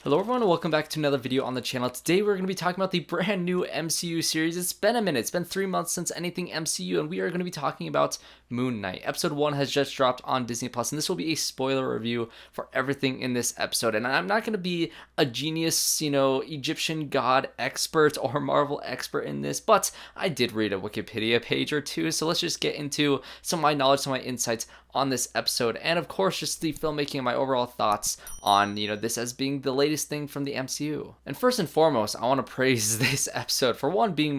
Hello everyone and welcome back to another video on the channel. Today we're going to be talking about the brand new MCU series. It's been a minute, it's been 3 months since anything MCU, and we are going to be talking about Moon Knight. Episode 1 has just dropped on Disney Plus, and this will be a spoiler review for everything in this episode. And I'm not going to be a genius, Egyptian god expert or Marvel expert in this, but I did read a Wikipedia page or two, so let's just get into some of my knowledge, some of my insights on this episode, and of course just the filmmaking and my overall thoughts on this as being the latest thing from the MCU. And first and foremost, I want to praise this episode for one being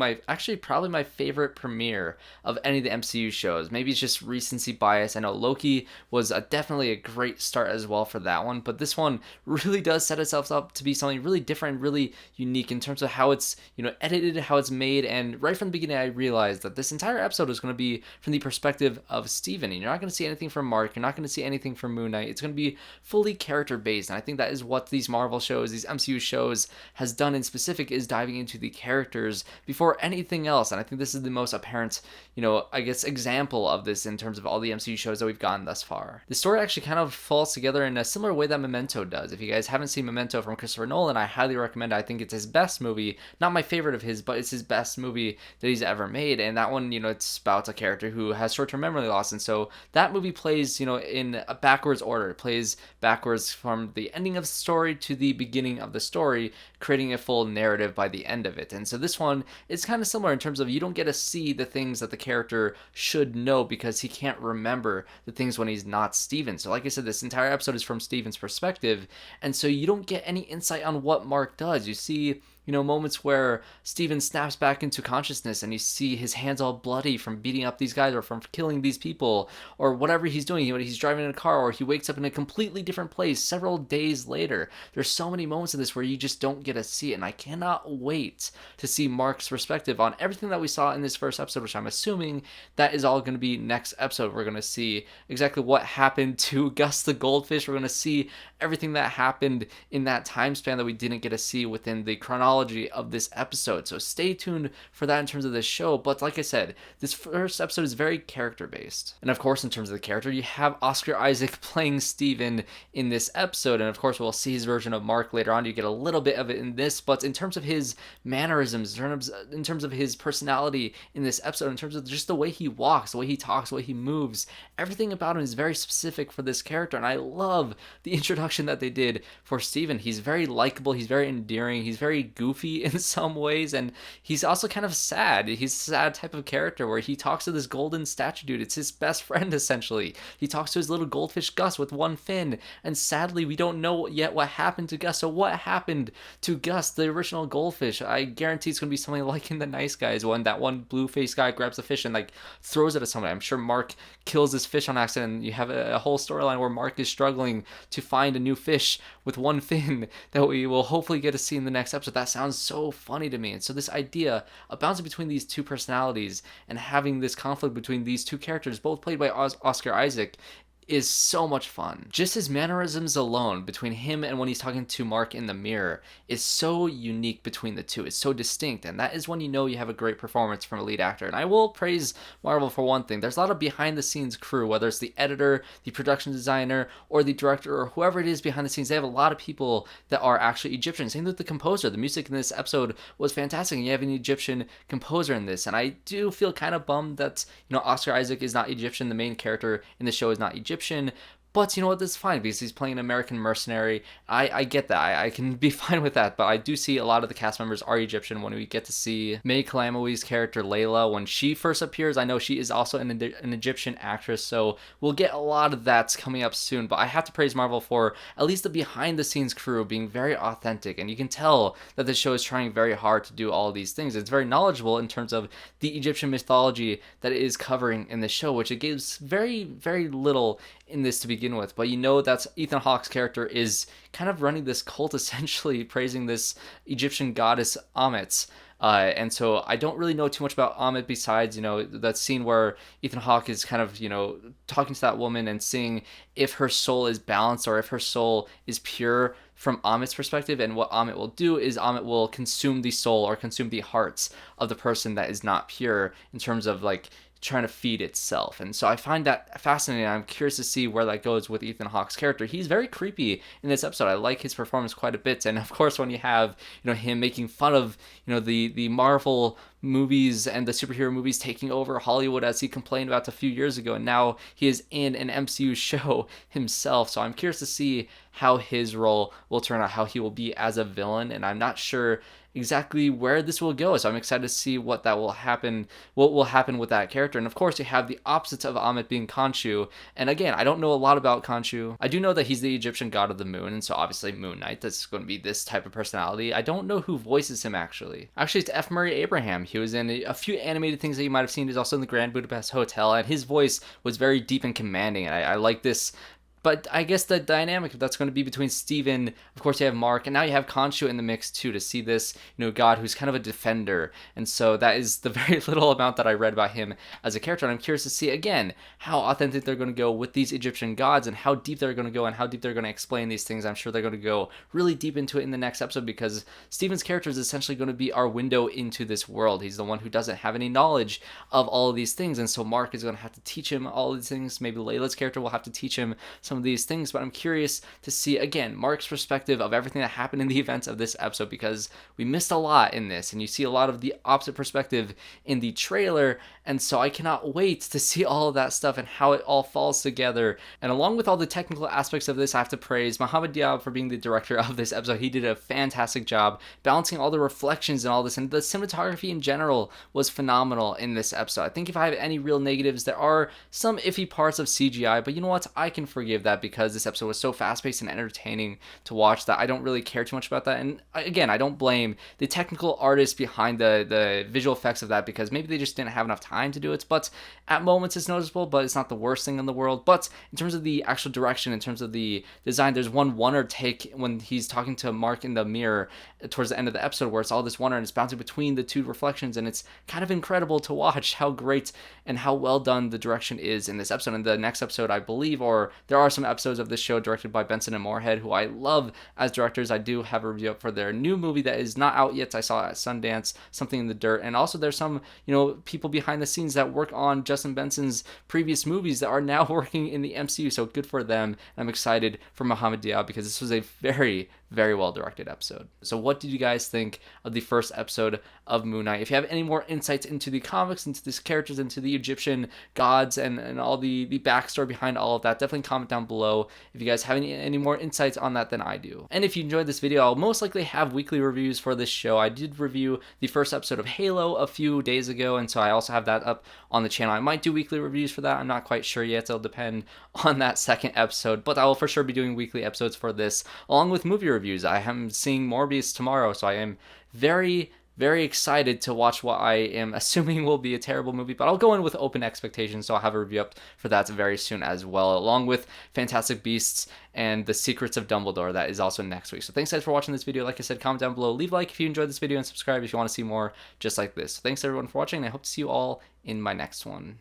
probably my favorite premiere of any of the MCU shows. Maybe it's just recency bias. I know Loki was definitely a great start as well for that one, but this one really does set itself up to be something really different, really unique in terms of how it's edited, how it's made. And right from the beginning I realized that this entire episode is going to be from the perspective of Steven, and you're not going to see anything from Marc, you're not going to see anything from Moon Knight. It's going to be fully character based, and I think that is what these Marvel shows, these MCU shows has done in specific, is diving into the characters before anything else. And I think this is the most apparent example of this in terms of all the MCU shows that we've gotten thus far. The story actually kind of falls together in a similar way that Memento does. If you guys haven't seen Memento from Christopher Nolan, I highly recommend it. I think it's his best movie, not my favorite of his, but it's his best movie that he's ever made. And that one, it's about a character who has short-term memory loss, and so that movie plays in a backwards order. It plays backwards from the ending of the story to the beginning of the story, creating a full narrative by the end of it. And so this one is kind of similar in terms of you don't get to see the things that the character should know because he can't remember the things when he's not Steven. So like I said, this entire episode is from Steven's perspective, and so you don't get any insight on what Marc does. You see moments where Steven snaps back into consciousness and you see his hands all bloody from beating up these guys or from killing these people or whatever he's doing. He's driving in a car, or he wakes up in a completely different place several days later. There's so many moments in this where you just don't get to see it, and I cannot wait to see Marc's perspective on everything that we saw in this first episode, which I'm assuming that is all going to be next episode. We're going to see exactly what happened to Gus the Goldfish. We're going to see everything that happened in that time span that we didn't get to see within the chronology of this episode. So stay tuned for that in terms of this show. But like I said, this first episode is very character based. And of course, in terms of the character, you have Oscar Isaac playing Steven in this episode. And of course, we'll see his version of Marc later on. You get a little bit of it in this, but in terms of his mannerisms, in terms of his personality in this episode, in terms of just the way he walks, the way he talks, the way he moves, everything about him is very specific for this character. And I love the introduction that they did for Steven. He's very likable, he's very endearing, he's very goofy in some ways, and he's also kind of sad. He's a sad type of character where he talks to this golden statue dude. It's his best friend, essentially. He talks to his little goldfish Gus with one fin, and sadly we don't know yet what happened to Gus. So what happened to Gus, the original goldfish? I guarantee it's going to be something like in The Nice Guys when that one blue-faced guy grabs a fish and throws it at someone. I'm sure Marc kills this fish on accident, and you have a whole storyline where Marc is struggling to find a new fish with one fin that we will hopefully get to see in the next episode. That sounds so funny to me. And so this idea of bouncing between these two personalities and having this conflict between these two characters, both played by Oscar Isaac, is so much fun. Just his mannerisms alone between him and when he's talking to Marc in the mirror is so unique between the two. It's so distinct, and that is when you have a great performance from a lead actor. And I will praise Marvel for one thing. There's a lot of behind the scenes crew, whether it's the editor, the production designer, or the director, or whoever it is behind the scenes. They have a lot of people that are actually Egyptian. Same with the composer. The music in this episode was fantastic, and you have an Egyptian composer in this. And I do feel kind of bummed that Oscar Isaac is not Egyptian. The main character in the show is not Egyptian. But you know what, this is fine because he's playing an American mercenary. I get that. I can be fine with that. But I do see a lot of the cast members are Egyptian. When we get to see May Calamawy's character Layla, when she first appears, I know she is also an Egyptian actress. So we'll get a lot of that coming up soon. But I have to praise Marvel for at least the behind the scenes crew being very authentic. And you can tell that the show is trying very hard to do all of these things. It's very knowledgeable in terms of the Egyptian mythology that it is covering in the show, which it gives very, very little in this to begin with. But that Ethan Hawke's character is kind of running this cult, essentially praising this Egyptian goddess Ammit. And so I don't really know too much about Ammit besides, that scene where Ethan Hawke is kind of, talking to that woman and seeing if her soul is balanced or if her soul is pure from Ammit's perspective. And what Ammit will do is Ammit will consume the soul or consume the hearts of the person that is not pure in terms of trying to feed itself. And so I find that fascinating. I'm curious to see where that goes with Ethan Hawke's character. He's very creepy in this episode. I like his performance quite a bit. And of course, when you have, him making fun of, the Marvel movies and the superhero movies taking over Hollywood, as he complained about a few years ago, and now he is in an MCU show himself. So I'm curious to see how his role will turn out, how he will be as a villain, and I'm not sure exactly where this will go. So I'm excited to see what will happen with that character. And of course, you have the opposites of Ammit being Khonshu. And again, I don't know a lot about Khonshu. I do know that he's the Egyptian god of the moon, and so obviously Moon Knight, that's going to be this type of personality. I don't know who voices him actually. Actually, it's F. Murray Abraham. He was in a few animated things that you might have seen. He's also in the Grand Budapest Hotel, and his voice was very deep and commanding, and I like this. But I guess the dynamic that's going to be between Steven, of course you have Marc, and now you have Khonshu in the mix too, to see this, god who's kind of a defender. And so that is the very little amount that I read about him as a character. And I'm curious to see, again, how authentic they're going to go with these Egyptian gods, and how deep they're going to go, and how deep they're going to explain these things. I'm sure they're going to go really deep into it in the next episode, because Steven's character is essentially going to be our window into this world. He's the one who doesn't have any knowledge of all of these things. And so Marc is going to have to teach him all of these things. Maybe Layla's character will have to teach him some of these things, but I'm curious to see, again, Marc's perspective of everything that happened in the events of this episode, because we missed a lot in this, and you see a lot of the opposite perspective in the trailer. And so I cannot wait to see all of that stuff and how it all falls together. And along with all the technical aspects of this, I have to praise Mohamed Diab for being the director of this episode. He did a fantastic job balancing all the reflections and all this, and the cinematography in general was phenomenal in this episode. I think if I have any real negatives, there are some iffy parts of CGI, but you know what? I can forgive that, because this episode was so fast-paced and entertaining to watch that I don't really care too much about that. And again, I don't blame the technical artists behind the visual effects of that, because maybe they just didn't have enough time to do it. But at moments it's noticeable, but it's not the worst thing in the world. But in terms of the actual direction, in terms of the design, there's one wonder take when he's talking to Marc in the mirror towards the end of the episode, where it's all this wonder and it's bouncing between the two reflections, and it's kind of incredible to watch how great and how well done the direction is in this episode. And the next episode, I believe, or there are some episodes of this show directed by Benson and Moorhead, who I love as directors. I do have a review up for their new movie that is not out yet. I saw it at Sundance, Something in the Dirt. And also there's some, people behind the scenes that work on Justin Benson's previous movies that are now working in the MCU. So good for them. And I'm excited for Mohamed Diab, because this was a very, very well directed episode. So what did you guys think of the first episode of Moon Knight? If you have any more insights into the comics, into these characters, into the Egyptian gods, and all the backstory behind all of that, definitely comment down below if you guys have any more insights on that than I do. And if you enjoyed this video, I'll most likely have weekly reviews for this show. I did review the first episode of Halo a few days ago, and so I also have that up on the channel. I might do weekly reviews for that. I'm not quite sure yet. It'll depend on that second episode, but I will for sure be doing weekly episodes for this, along with movie reviews. I am seeing Morbius tomorrow, so I am very, very excited to watch what I am assuming will be a terrible movie, but I'll go in with open expectations, so I'll have a review up for that very soon as well, along with Fantastic Beasts and The Secrets of Dumbledore. That is also next week. So thanks guys for watching this video. Like I said, comment down below, leave a like if you enjoyed this video, and subscribe if you want to see more just like this. So thanks everyone for watching, and I hope to see you all in my next one.